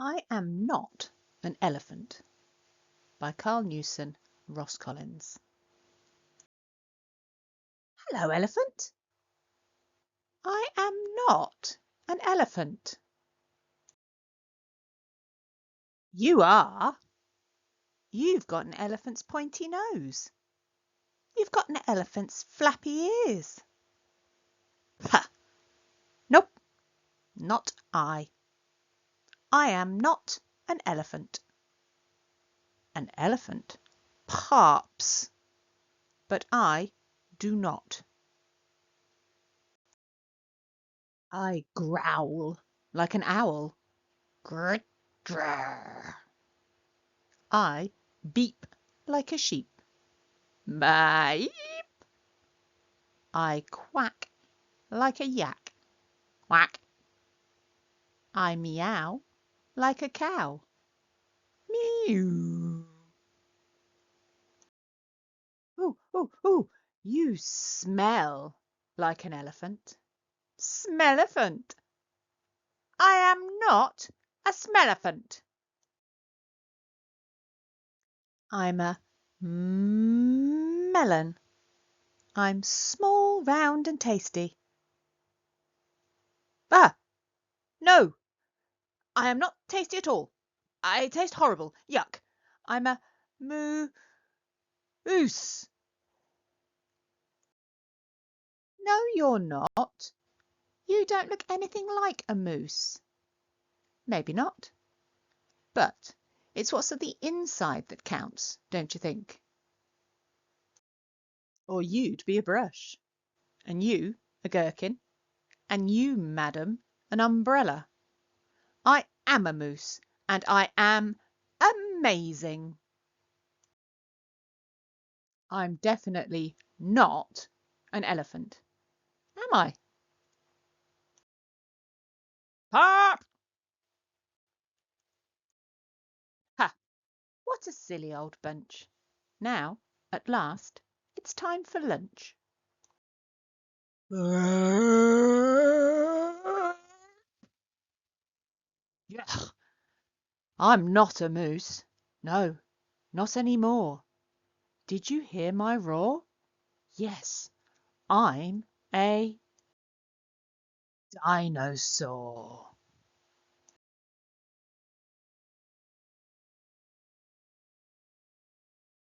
I am not an elephant by Karl Newson, Ross Collins. Hello, elephant. I am not an elephant. You are. You've got an elephant's pointy nose. You've got an elephant's flappy ears. Ha! Nope, not I. I am not an elephant. An elephant parps, but I do not. I growl like an owl. Grr, grr. I beep like a sheep. Beep. I quack like a yak. Quack. I meow like a cow. Mew. Ooh, ooh, ooh. You smell like an elephant. Smelephant. I am not a smelephant. I'm a melon. I'm small, round and tasty. Ah! No! I am not tasty at all. I taste horrible. Yuck. I'm a moose. No, you're not. You don't look anything like a moose. Maybe not. But it's what's at the inside that counts, don't you think? Or you'd be a brush. And you a gherkin. And you, madam, an umbrella. I am a moose. And I am amazing. I'm definitely not an elephant. Am I? Pop! Ha! What a silly old bunch. Now, at last, it's time for lunch. Yuck. I'm not a moose. No, not any more. Did you hear my roar? Yes, I'm a dinosaur.